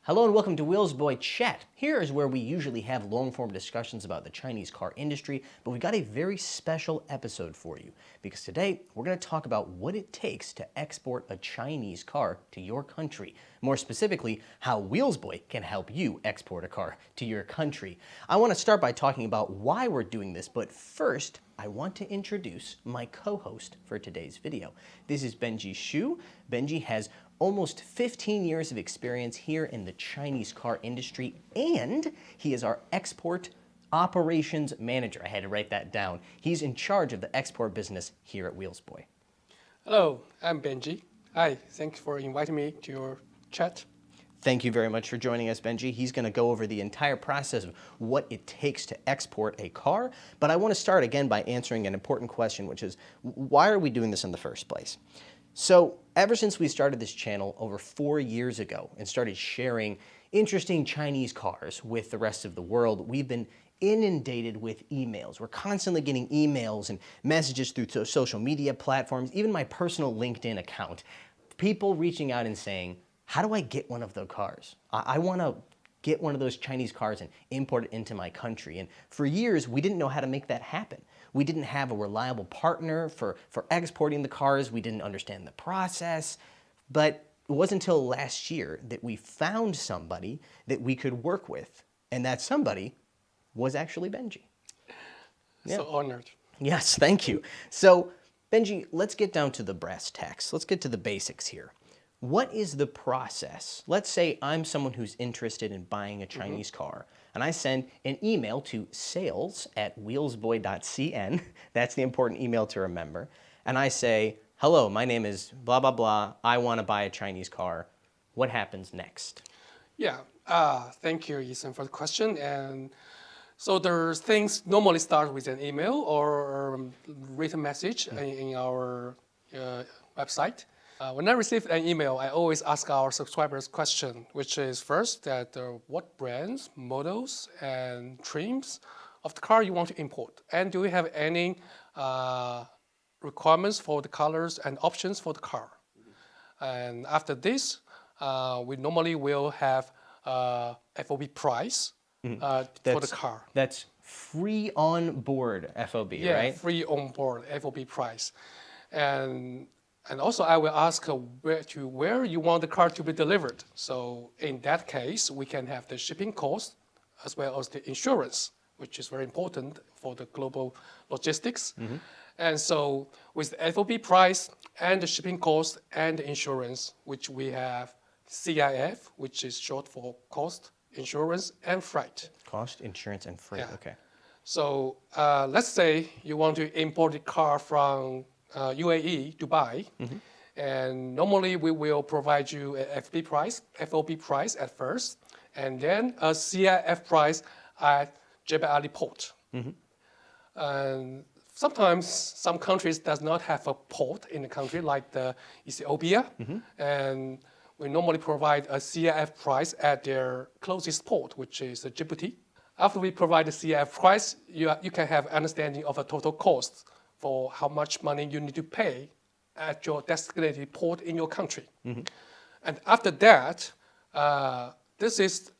Hello and welcome to Wheelsboy Chat. Here is where we usually have long-form discussions about the Chinese car industry, but we've got a very special episode for you because today we're going to talk about what it takes to export a Chinese car to your country. More specifically, how Wheelsboy can help you export a car to your country. I want to start by talking about why we're doing this, but first, I want to introduce my co-host for today's video. This is Benji Xu. Benji has almost 15 years of experience here in the Chinese car industry, and he is our export operations manager. I had to write that down. He's in charge of the export business here at Wheelsboy. Hello, I'm Benji. Hi, thanks for inviting me to your chat. Thank you very much for joining us, Benji. He's going to go over the entire process of what it takes to export a car. But I want to start again by answering an important question, which is, why are we doing this in the first place? So ever since we started this channel over 4 years ago and started sharing interesting Chinese cars with the rest of the world, we've been inundated with emails. We're constantly getting emails and messages through social media platforms, even my personal LinkedIn account. People reaching out and saying, how do I get one of those cars? I want to get one of those Chinese cars and import it into my country. And for years, we didn't know how to make that happen. We didn't have a reliable partner for exporting the cars. We didn't understand the process. But it wasn't until last year that we found somebody that we could work with. And that somebody was actually Benji. Yeah. So honored. Yes, thank you. So Benji, let's get down to the brass tacks. Let's get to the basics here. What is the process? Let's say I'm someone who's interested in buying a Chinese car, and I send an email to sales@wheelsboy.cn. That's the important email to remember. And I say, hello, my name is blah, blah, blah. I want to buy a Chinese car. What happens next? Yeah, thank you, Ethan, for the question. And so there's things normally start with an email or written message in our website. When I receive an email, I always ask our subscribers question, which is first that what brands, models, and trims of the car you want to import, and do we have any requirements for the colors and options for the car. And after this, we normally will have FOB price for the car. That's free on board FOB, right? Yeah, free on board FOB price. And also I will ask where you want the car to be delivered. So in that case, we can have the shipping cost as well as the insurance, which is very important for the global logistics. And so with the FOB price and the shipping cost and the insurance, which we have CIF, which is short for cost, insurance, and freight. Cost, insurance, and freight, okay. So let's say you want to import the car from UAE, Dubai, and normally we will provide you a FOB price at first, and then a CIF price at Jebel Ali port. And sometimes some countries does not have a port in the country, like the Ethiopia, and we normally provide a CIF price at their closest port, which is Djibouti. After we provide the CIF price, you can have understanding of a total cost for how much money you need to pay at your designated port in your country. And after that, this is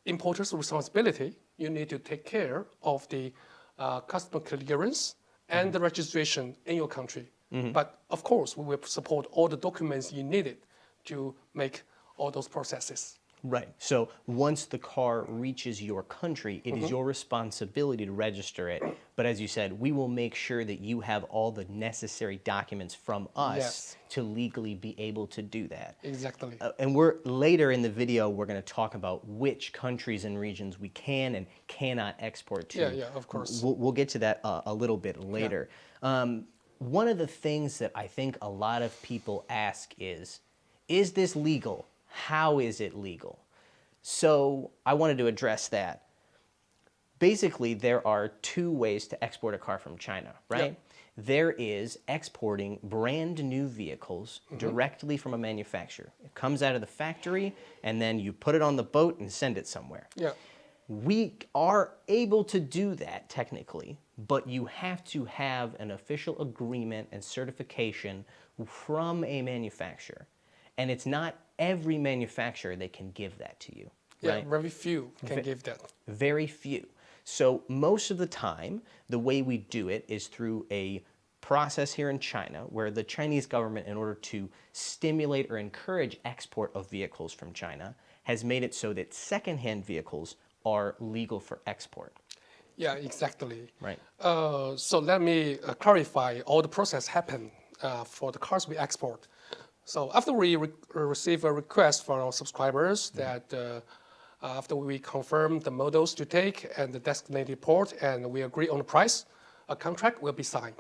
importer's responsibility. You need to take care of the customer clearance and the registration in your country. But of course, we will support all the documents you needed to make all those processes. Right. So once the car reaches your country, it is your responsibility to register it. But as you said, we will make sure that you have all the necessary documents from us to legally be able to do that. Exactly. And later in the video, we're going to talk about which countries and regions we can and cannot export to. Yeah, of course. We'll get to that a little bit later. One of the things that I think a lot of people ask is this legal? How is it legal? So I wanted to address that. Basically, there are two ways to export a car from China, right? There is exporting brand new vehicles directly from a manufacturer. It comes out of the factory, and then you put it on the boat and send it somewhere. We are able to do that technically, but you have to have an official agreement and certification from a manufacturer. And it's not every manufacturer, they can give that to you, Yeah, right? very few can give that. Very few. So most of the time, the way we do it is through a process here in China where the Chinese government, in order to stimulate or encourage export of vehicles from China, has made it so that secondhand vehicles are legal for export. Yeah, exactly. Right. So let me clarify all the process happen for the cars we export. So after we receive a request from our subscribers that after we confirm the models to take and the designated port and we agree on the price, a contract will be signed.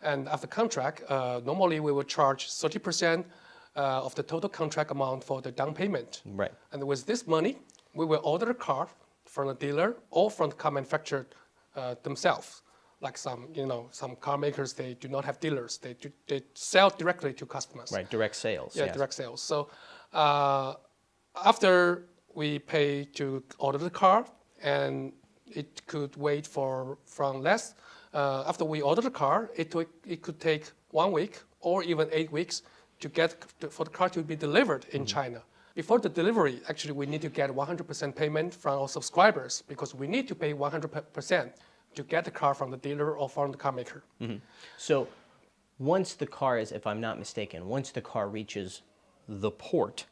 And after contract, normally we will charge 30% of the total contract amount for the down payment. Right. And with this money, we will order a car from the dealer or from the car manufacturer themselves. Like some car makers, they do not have dealers. They sell directly to customers. Right, direct sales. Yeah, yes. direct sales. So after we pay to order the car, and it could wait from less. After we order the car, it could take 1 week or even 8 weeks for the car to be delivered in China. Before the delivery, actually, we need to get 100% payment from our subscribers because we need to pay 100% to get the car from the dealer or from the car maker. So once the car is, if I'm not mistaken, once the car reaches the port,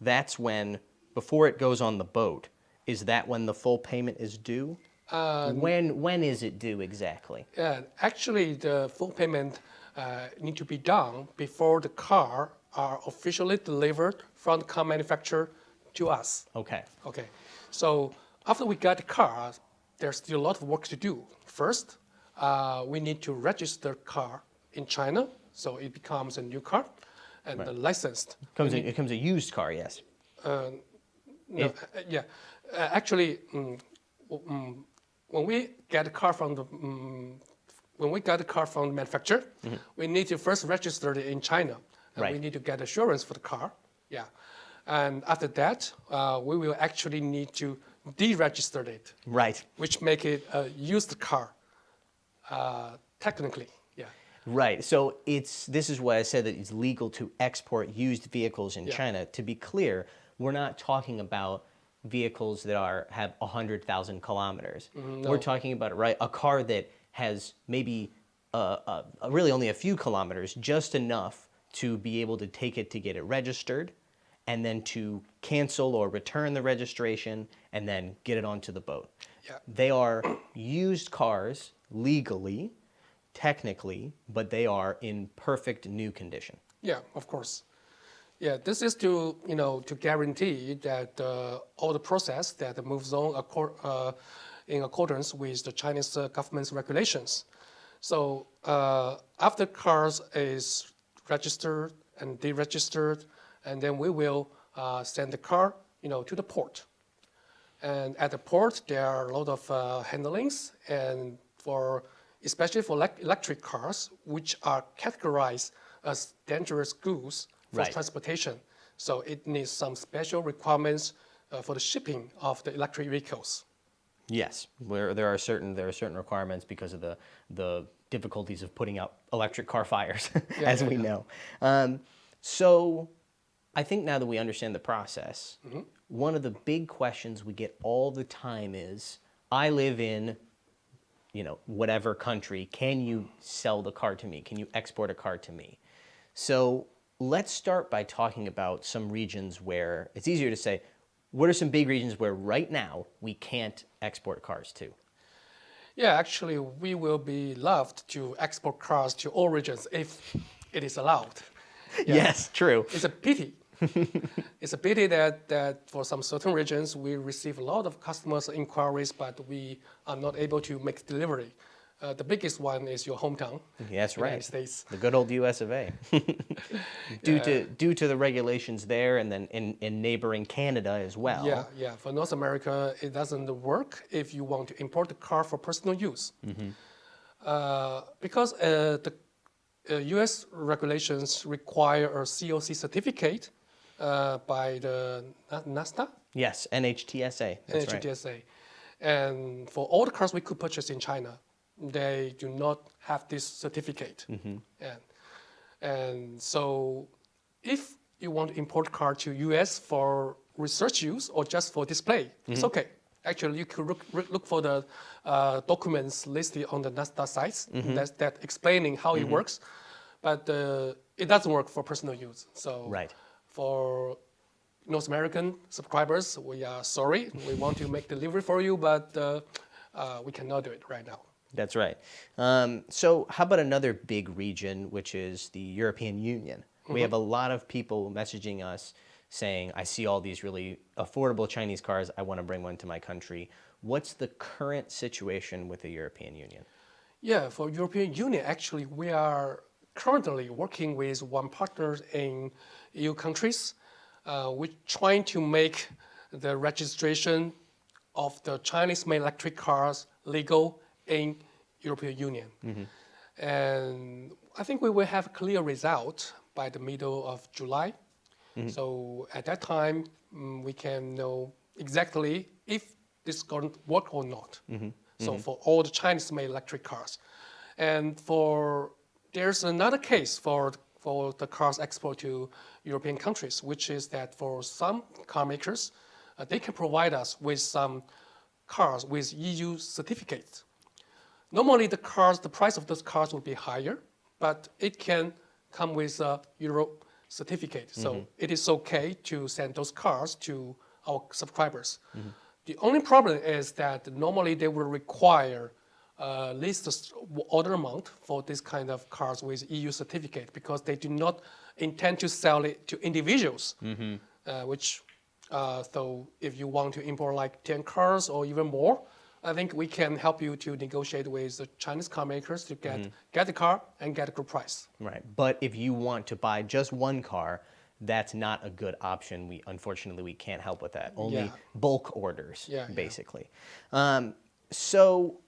that's when, before it goes on the boat, is that when the full payment is due? When is it due exactly? Actually, the full payment need to be done before the car are officially delivered from the car manufacturer to us. Okay. Okay, so after we got the car, there's still a lot of work to do. First, we need to register the car in China, so it becomes a new car and licensed. It becomes a used car, yes. Actually, when we get the car from the manufacturer, we need to first register it in China. And Right. We need to get assurance for the car. Yeah. And after that, we will actually need to deregister it, Right. which make it a used car, technically. Yeah. Right. So this is why I said that it's legal to export used vehicles in China. To be clear, we're not talking about vehicles that have 100,000 kilometers. No. We're talking about a car that has maybe really only a few kilometers, just enough to be able to take it to get it registered, and then to cancel or return the registration, and then get it onto the boat. Yeah. They are used cars legally, technically, but they are in perfect new condition. Yeah, of course. Yeah, this is to guarantee that all the process that moves on in accordance with the Chinese government's regulations. So after cars is registered and deregistered, and then we will send the car to the port. And at the port, there are a lot of handlings, and especially for electric cars, which are categorized as dangerous goods for Right. transportation. So it needs some special requirements for the shipping of the electric vehicles. Yes, where there are certain requirements because of the difficulties of putting out electric car fires, as we know. So I think now that we understand the process, one of the big questions we get all the time is, I live in, whatever country, can you sell the car to me? Can you export a car to me? So let's start by talking about some regions where it's easier to say, what are some big regions where right now we can't export cars to? Yeah, actually, we will be loved to export cars to all regions if it is allowed. Yeah. Yes, true. It's a pity. It's a pity that for some certain regions we receive a lot of customers' inquiries, but we are not able to make delivery. The biggest one is your hometown. Yes, United right. States. The good old US of A. Due to the regulations there, and then in neighboring Canada as well. Yeah. For North America, it doesn't work if you want to import the car for personal use. Because the U.S. regulations require a COC certificate by the NASTA. Yes, NHTSA. That's right. NHTSA. And for all the cars we could purchase in China, they do not have this certificate. And so if you want to import car to US for research use or just for display, it's okay. Actually, you could look for the documents listed on the NASDAQ sites that explaining how it works, but it doesn't work for personal use. So Right. for North American subscribers, we are sorry. We want to make delivery for you, but we cannot do it right now. That's right. So how about another big region, which is the European Union? We have a lot of people messaging us saying, I see all these really affordable Chinese cars. I want to bring one to my country. What's the current situation with the European Union? Yeah, for European Union, actually, we are currently working with one partner in EU countries. We're trying to make the registration of the Chinese-made electric cars legal in European Union. And I think we will have a clear result by the middle of July. So at that time, we can know exactly if this is going to work or not. So for all the Chinese-made electric cars. And there's another case for the cars export to European countries, which is that for some car makers, they can provide us with some cars with EU certificates. Normally, the price of those cars will be higher, but it can come with a Euro certificate. So it is okay to send those cars to our subscribers. The only problem is that normally they will require at least order amount for this kind of cars with EU certificate because they do not intend to sell it to individuals. So if you want to import like 10 cars or even more, I think we can help you to negotiate with the Chinese car makers to get the car and get a good price. Right. But if you want to buy just one car, that's not a good option. Unfortunately, we can't help with that. Only bulk orders, basically. So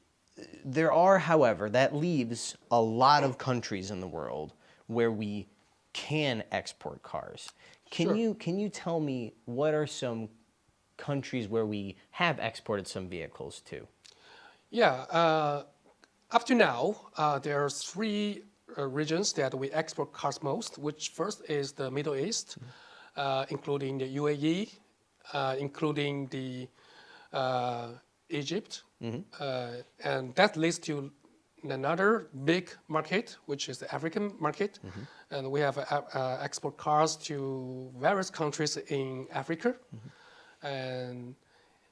there are, however, that leaves a lot of countries in the world where we can export cars. Can you tell me what are some countries where we have exported some vehicles to? Yeah, up to now, there are three regions that we export cars most, which first is the Middle East, including the UAE, including the Egypt, and that leads to another big market, which is the African market, and we have export cars to various countries in Africa, and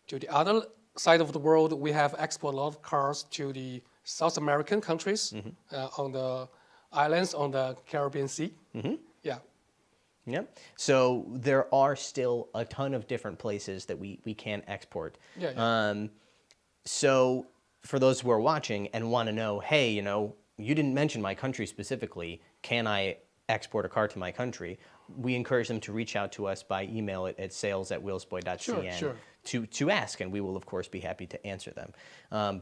to the other side of the world, we have export a lot of cars to the South American countries, on the islands on the Caribbean Sea. Yeah. Yep. So there are still a ton of different places that we can export. So for those who are watching and want to know, hey, you didn't mention my country specifically, can I export a car to my country? We encourage them to reach out to us by email at sales@wheelsboy.cn to ask, and we will, of course, be happy to answer them.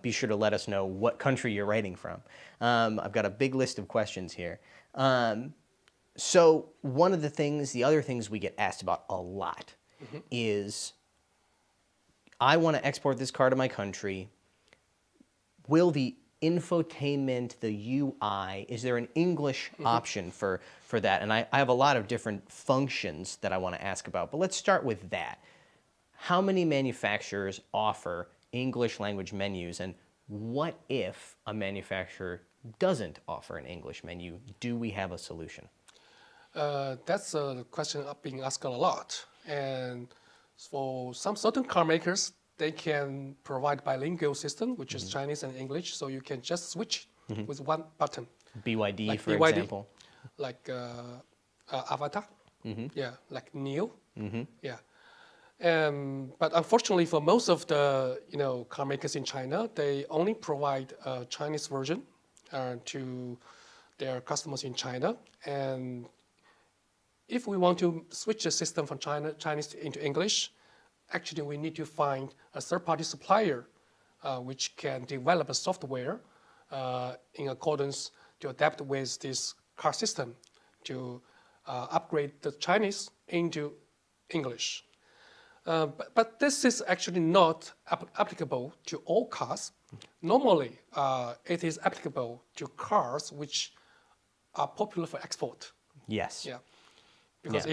Be sure to let us know what country you're writing from. I've got a big list of questions here. So the other things we get asked about a lot is, I want to export this car to my country. Will the infotainment, the UI, is there an English option for that? And I have a lot of different functions that I want to ask about, but let's start with that. How many manufacturers offer English language menus, and what if a manufacturer doesn't offer an English menu? Do we have a solution? That's a question being asked a lot. And for some certain car makers, they can provide bilingual system, which is Chinese and English, so you can just switch with one button. BYD, like for BYD, example. Like Avatar, like Neo, yeah. But unfortunately, for most of the car makers in China, they only provide a Chinese version to their customers in China. And if we want to switch the system from Chinese into English, actually we need to find a third-party supplier which can develop a software in accordance to adapt with this car system to upgrade the Chinese into English. But this is actually not applicable to all cars. Normally, it is applicable to cars which are popular for export. Yes. Yeah, because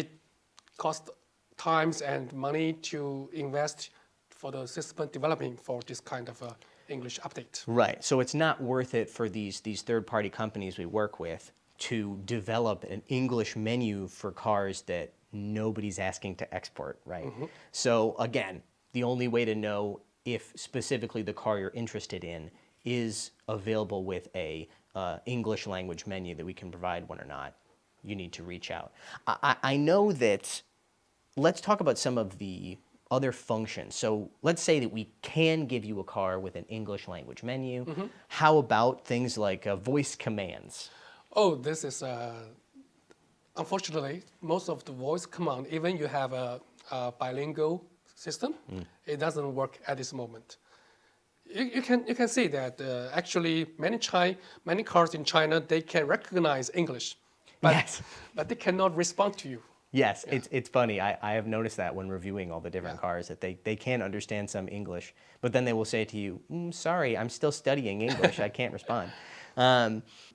cost times and money to invest for the system developing for this kind of English update. Right. So it's not worth it for these third-party companies we work with to develop an English menu for cars that nobody's asking to export, right? So again, the only way to know if specifically the car you're interested in is available with a English language menu that we can provide one or not, you need to reach out. I know that. Let's talk about some of the other functions. So let's say that we can give you a car with an English language menu. How about things like voice commands? Oh, this is unfortunately most of the voice command. Even you have a bilingual system, it doesn't work at this moment. You can see that actually many cars in China they can recognize English, but Yes. but they cannot respond to you. Yes, it's funny. I have noticed that when reviewing all the different cars that they can understand some English, but then they will say to you, sorry, I'm still studying English. I can't respond.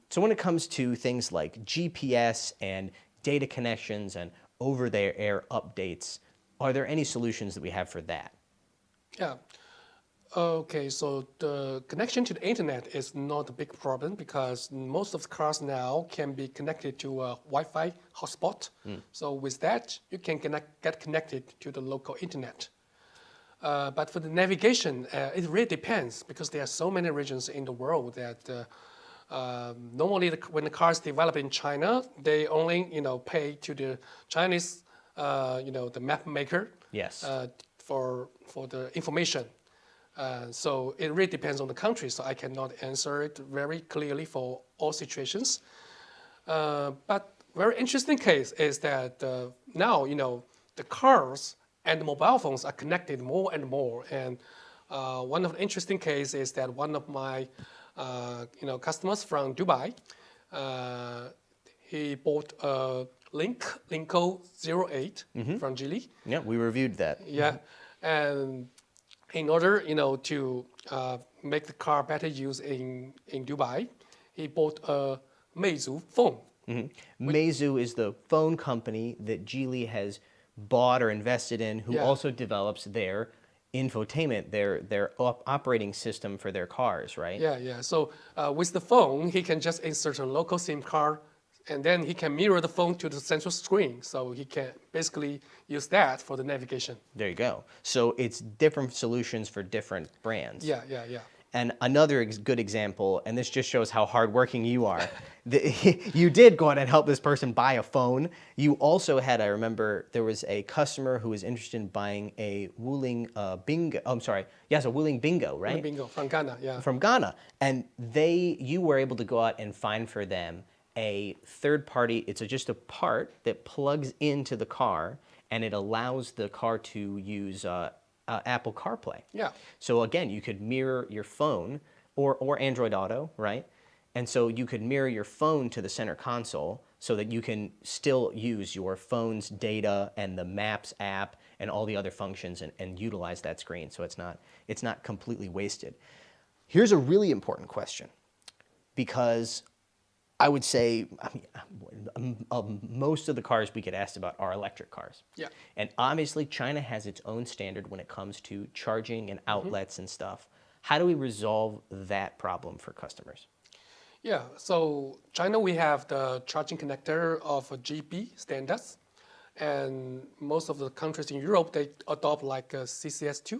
So when it comes to things like GPS and data connections and over-the-air updates, are there any solutions that we have for that? Yeah. Okay, so the connection to the internet is not a big problem because most of the cars now can be connected to a Wi-Fi hotspot. So with that, you can get connected to the local internet. But for the navigation, it really depends because there are so many regions in the world that normally when the car is developed in China, they only pay to the Chinese the map maker Yes. for the information. So it really depends on the country, so I cannot answer it very clearly for all situations. But very interesting case is that now the cars and the mobile phones are connected more and more. And one of the interesting cases is that one of my customers from Dubai, he bought a Linko 08 from Geely. Yeah, we reviewed that. Yeah, and in order, to make the car better used in Dubai, he bought a Meizu phone. Meizu is the phone company that Geely has bought or invested in, who Yeah. also develops their infotainment, their operating system for their cars, right? Yeah, yeah. So with the phone, he can just insert a local SIM card, and then he can mirror the phone to the central screen. So he can basically use that for the navigation. There you go. So it's different solutions for different brands. Yeah, yeah, yeah. And another good example, and this just shows how hardworking you are, you did go out and help this person buy a phone. You also had, I remember, there was a customer who was interested in buying a Wuling Bingo. Oh, I'm sorry. Yes, a Wuling Bingo, right? Bingo from Ghana, yeah. From Ghana. And you were able to go out and find for them a third party, it's just a part that plugs into the car and it allows the car to use Apple CarPlay. Yeah. So again, you could mirror your phone or Android Auto, right? And so you could mirror your phone to the center console so that you can still use your phone's data and the Maps app and all the other functions and utilize that screen. So it's not completely wasted. Here's a really important question, because I would say most of the cars we get asked about are electric cars. Yeah. And obviously China has its own standard when it comes to charging and outlets and stuff. How do we resolve that problem for customers? Yeah, so China, we have the charging connector of GB standards. And most of the countries in Europe, they adopt like a CCS2.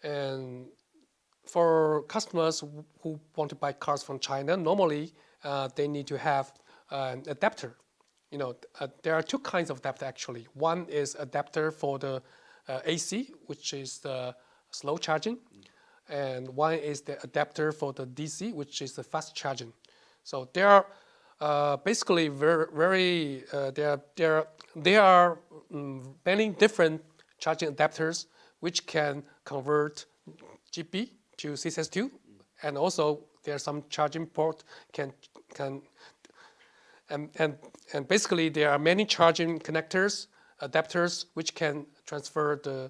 And for customers who want to buy cars from China, normally they need to have an adapter. There are two kinds of adapter actually. One is adapter for the AC, which is the slow charging, and one is the adapter for the DC, which is the fast charging. So they are basically there are many different charging adapters which can convert GB to CCS2, and also there are some charging port and basically there are many charging connectors, adapters which can transfer the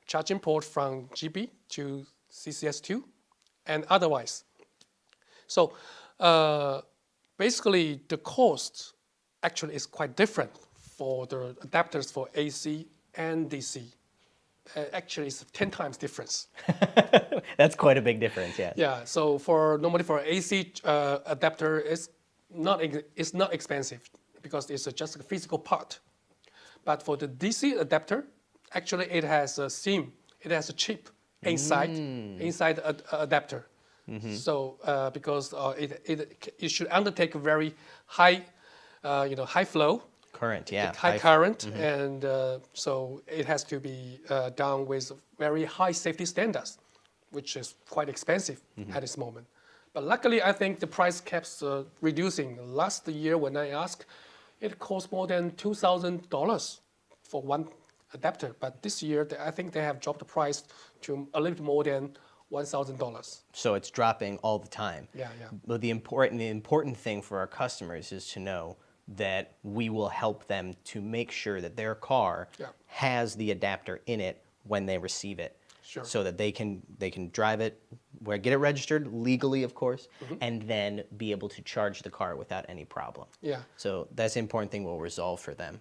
charging port from GB to CCS2 and otherwise. So basically the cost actually is quite different for the adapters for AC and DC. Actually, it's 10 times difference. That's quite a big difference, yes. Yeah, so normally for AC adapter, it's not expensive because it's just a physical part. But for the DC adapter, actually it has a SIM, it has a chip inside the adapter. So because it should undertake a very high, high flow, Current, yeah. high current, and so it has to be done with very high safety standards, which is quite expensive at this moment. But luckily, I think the price keeps reducing. Last year, when I asked, it cost more than $2,000 for one adapter. But this year, I think they have dropped the price to a little bit more than $1,000. So it's dropping all the time. Yeah, yeah. But the important thing for our customers is to know that we will help them to make sure that their car has the adapter in it when they receive it. Sure. So that they can drive it, get it registered legally, of course, and then be able to charge the car without any problem. Yeah. So that's an important thing we'll resolve for them.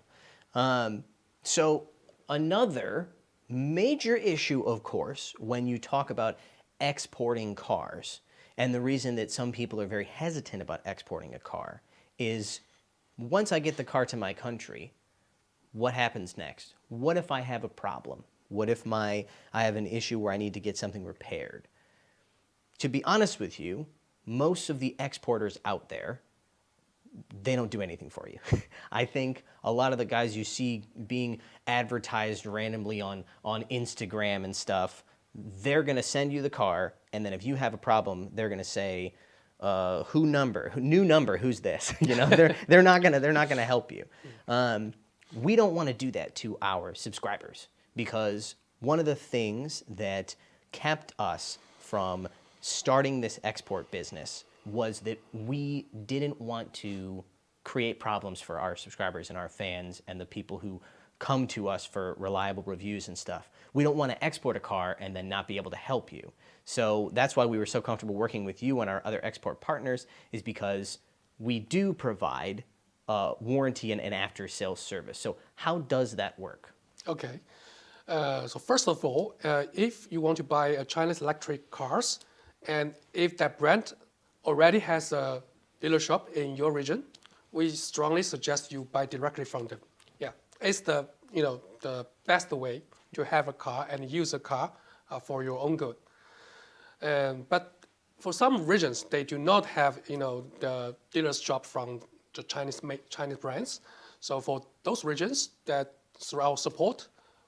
So another major issue, of course, when you talk about exporting cars, and the reason that some people are very hesitant about exporting a car is once I get the car to my country, what happens next? What if I have a problem? What if I have an issue where I need to get something repaired? To be honest with you, most of the exporters out there, they don't do anything for you. I think a lot of the guys you see being advertised randomly on Instagram and stuff, they're going to send you the car, and then if you have a problem, they're going to say, new number, who's this? They're not gonna help you. We don't want to do that to our subscribers because one of the things that kept us from starting this export business was that we didn't want to create problems for our subscribers and our fans and the people who come to us for reliable reviews and stuff. We don't want to export a car and then not be able to help you. So that's why we were so comfortable working with you and our other export partners, is because we do provide warranty and after-sales service. So how does that work? Okay. So first of all, if you want to buy a Chinese electric cars, and if that brand already has a dealer shop in your region, we strongly suggest you buy directly from them. Yeah, it's the best way to have a car and use a car for your own good. But for some regions, they do not have the dealer's shop from the Chinese brands. So for those regions that through our support,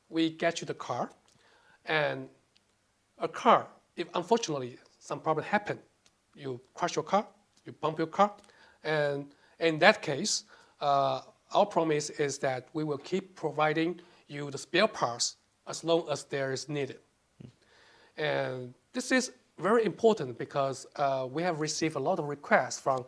we get you the car, and a car, if unfortunately some problem happen, you crash your car, you bump your car, and in that case, our promise is that we will keep providing you the spare parts as long as there is needed. And this is very important because we have received a lot of requests from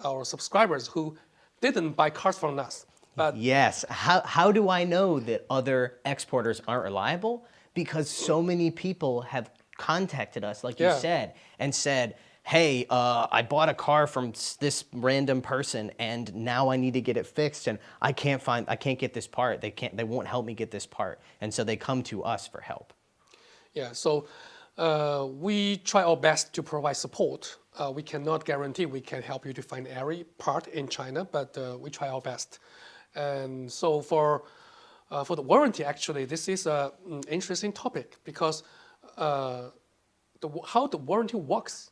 our subscribers who didn't buy cars from us. But yes, how do I know that other exporters aren't reliable? Because so many people have contacted us, like you said, and said, hey, I bought a car from this random person and now I need to get it fixed and I can't get this part. They won't help me get this part. And so they come to us for help. Yeah, so we try our best to provide support. We cannot guarantee we can help you to find every part in China, but we try our best. And so for the warranty, actually, this is an interesting topic because how the warranty works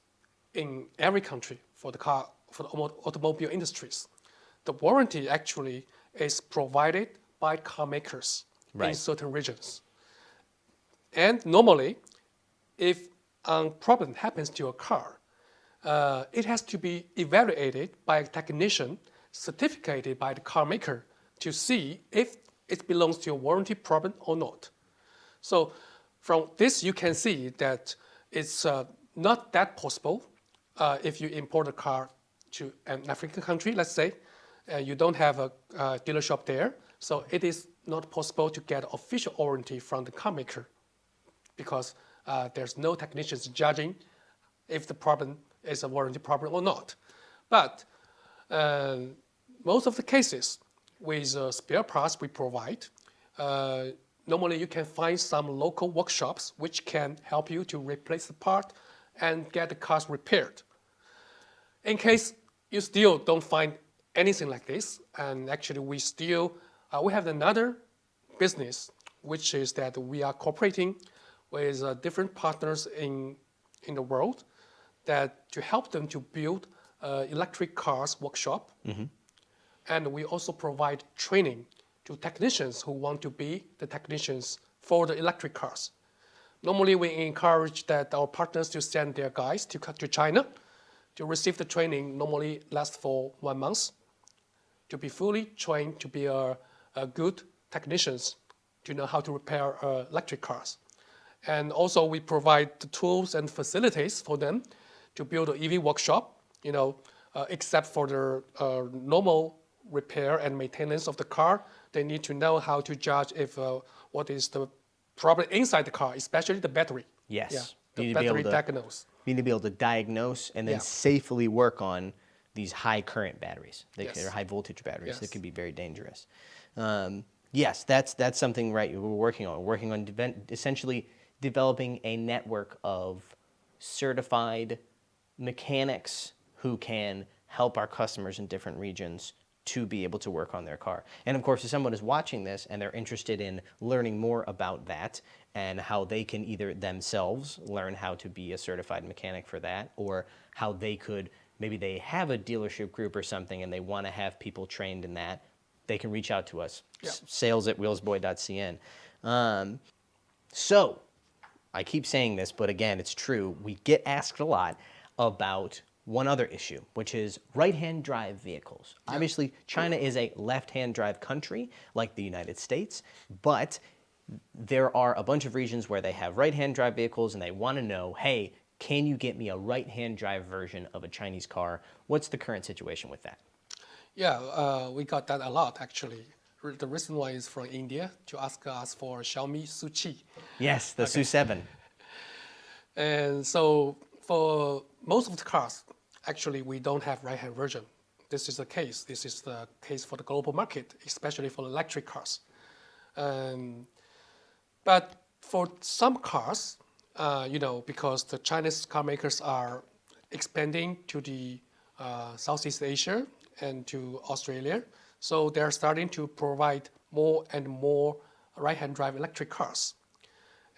in every country for the automobile industries. The warranty actually is provided by car makers in certain regions. And normally, if a problem happens to a car, it has to be evaluated by a technician certificated by the car maker to see if it belongs to a warranty problem or not. So from this, you can see that it's not that possible if you import a car to an African country, let's say, you don't have a dealer shop there, so it is not possible to get official warranty from the car maker because there's no technicians judging if the problem is a warranty problem or not. But most of the cases, with spare parts we provide. Normally, you can find some local workshops which can help you to replace the part and get the cars repaired. In case you still don't find anything like this, and actually we have another business, which is that we are cooperating with different partners in the world that to help them to build electric cars workshop. And we also provide training to technicians who want to be the technicians for the electric cars. Normally, we encourage that our partners to send their guys to China to receive the training. Normally lasts for 1 month to be fully trained to be a good technicians to know how to repair electric cars. And also we provide the tools and facilities for them to build an EV workshop, except for the normal repair and maintenance of the car. They need to know how to judge if what is the problem inside the car, especially the battery. Yes. Yeah, You the need to be able battery to- diagnose. You need to be able to diagnose and then Yeah. safely work on these high current batteries. Yes. They're high voltage batteries. Yes. That can be very dangerous. Yes, that's something right we're working on. We're working on essentially developing a network of certified mechanics who can help our customers in different regions to be able to work on their car. And of course, if someone is watching this and they're interested in learning more about that and how they can either themselves learn how to be a certified mechanic for that, or how they could, maybe they have a dealership group or something and they want to have people trained in that, they can reach out to us. Yeah. sales@wheelsboy.cn. So, I keep saying this, but again, it's true. We get asked a lot about one other issue, which is right-hand drive vehicles. Obviously, China is a left-hand drive country like the United States, but there are a bunch of regions where they have right-hand drive vehicles and they want to know, hey, can you get me a right-hand drive version of a Chinese car? What's the current situation with that? Yeah, we got that a lot actually. The recent one is from India to ask us for Xiaomi Suqi. Yes, the Su7. And so for most of the cars, actually we don't have right-hand version. This is the case. This is the case for the global market, especially for electric cars. But for some cars, because the Chinese car makers are expanding to the Southeast Asia and to Australia, so they're starting to provide more and more right-hand drive electric cars.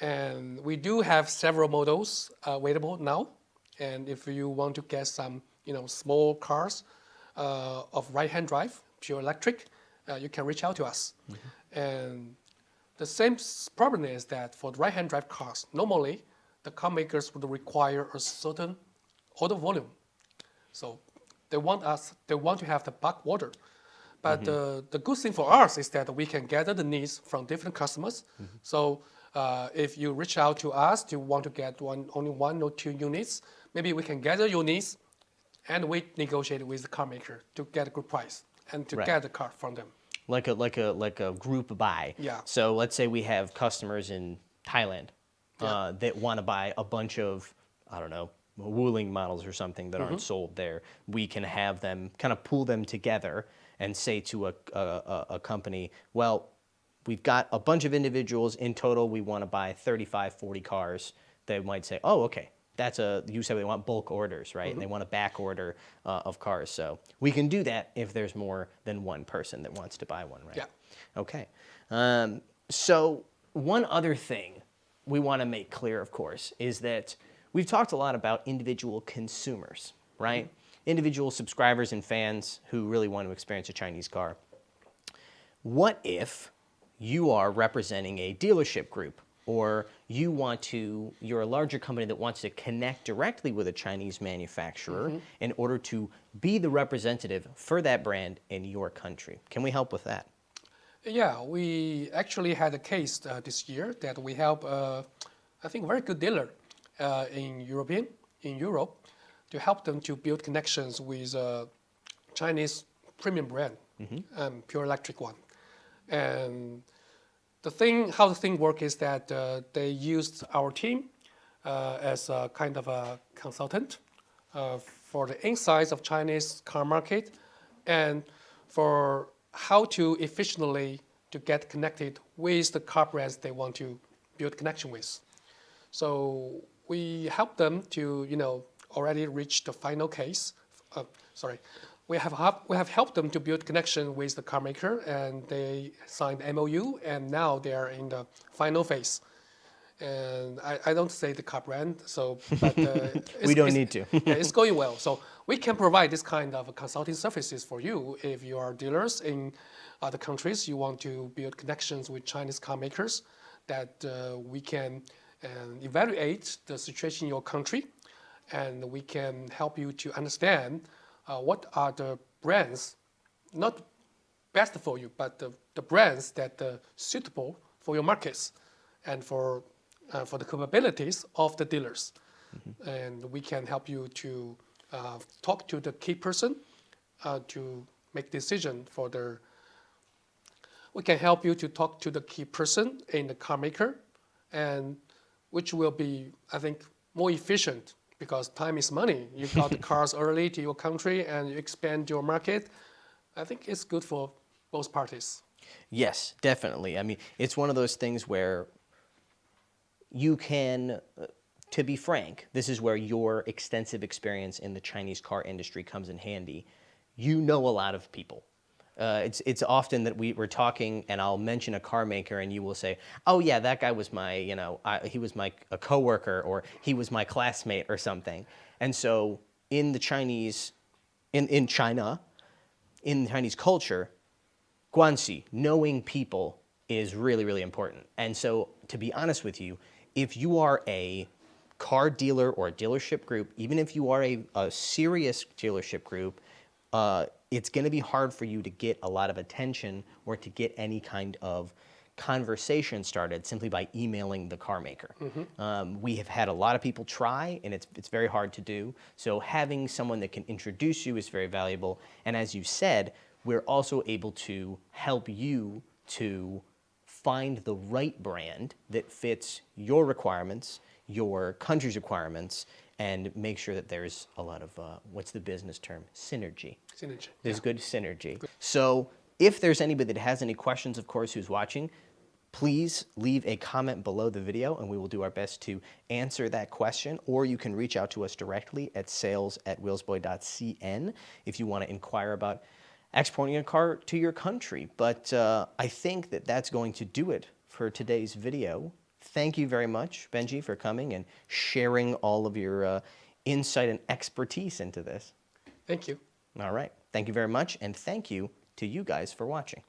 And we do have several models available now. And if you want to get some, small cars of right-hand drive, pure electric, you can reach out to us. And the same problem is that for the right-hand drive cars, normally the car makers would require a certain order volume. So they want to have the bulk order. But the good thing for us is that we can gather the needs from different customers. So if you reach out to us to want to get only 1 or 2 units, maybe we can gather your needs and we negotiate with the car maker to get a good price and to get the car from them. Like a group buy. Yeah. So let's say we have customers in Thailand that want to buy a bunch of, I don't know, Wuling models or something that aren't sold there. We can have them kind of pool them together and say to a company, well, we've got a bunch of individuals in total. We want to buy 35, 40 cars. They might say, oh, okay. You said they want bulk orders, right? And they want a back order of cars. So we can do that if there's more than one person that wants to buy one, right? Yeah. Okay. So one other thing we want to make clear, of course, is that we've talked a lot about individual consumers, right? Individual subscribers and fans who really want to experience a Chinese car. What if you are representing a dealership group, or you're a larger company that wants to connect directly with a Chinese manufacturer in order to be the representative for that brand in your country? Can we help with that? Yeah, we actually had a case this year that we help, I think, a very good dealer in Europe to help them to build connections with a Chinese premium brand, pure electric one. And how the thing works is that they used our team as a kind of a consultant for the insights of Chinese car market and for how to efficiently to get connected with the car brands they want to build connection with. So we help them to, already reach the final case. Sorry, we have helped them to build connection with the car maker, and they signed MOU, and now they are in the final phase. And I don't say the car brand, but We don't need to. yeah, it's going well. So we can provide this kind of consulting services for you if you are dealers in other countries. You want to build connections with Chinese car makers, that we can evaluate the situation in your country, and we can help you to understand what are the brands, not best for you, but the brands that are suitable for your markets and for the capabilities of the dealers. And we can help you to talk to the key person to make decision for their. We can help you to talk to the key person in the car maker, and which will be, I think, more efficient because time is money. You got the cars early to your country and you expand your market. I think it's good for both parties. Yes, definitely. I mean, it's one of those things where you can, to be frank, this is where your extensive experience in the Chinese car industry comes in handy. You know a lot of people. It's often that we're talking, and I'll mention a car maker, and you will say, "Oh yeah, that guy was my, he was a coworker, or he was my classmate, or something." And so in the Chinese, in China, in Chinese culture, guanxi, knowing people, is really, really important. And so, to be honest with you, if you are a car dealer or a dealership group, even if you are a serious dealership group, it's going to be hard for you to get a lot of attention or to get any kind of conversation started simply by emailing the car maker. We have had a lot of people try, and it's very hard to do. So having someone that can introduce you is very valuable. And as you said, we're also able to help you to find the right brand that fits your requirements, your country's requirements, and make sure that there's a lot of, what's the business term? Synergy. Synergy. There's good synergy. So if there's anybody that has any questions, of course, who's watching, please leave a comment below the video, and we will do our best to answer that question. Or you can reach out to us directly at sales@wheelsboy.cn if you want to inquire about exporting a car to your country. But I think that that's going to do it for today's video. Thank you very much, Benji, for coming and sharing all of your insight and expertise into this. Thank you. All right. Thank you very much, and thank you to you guys for watching.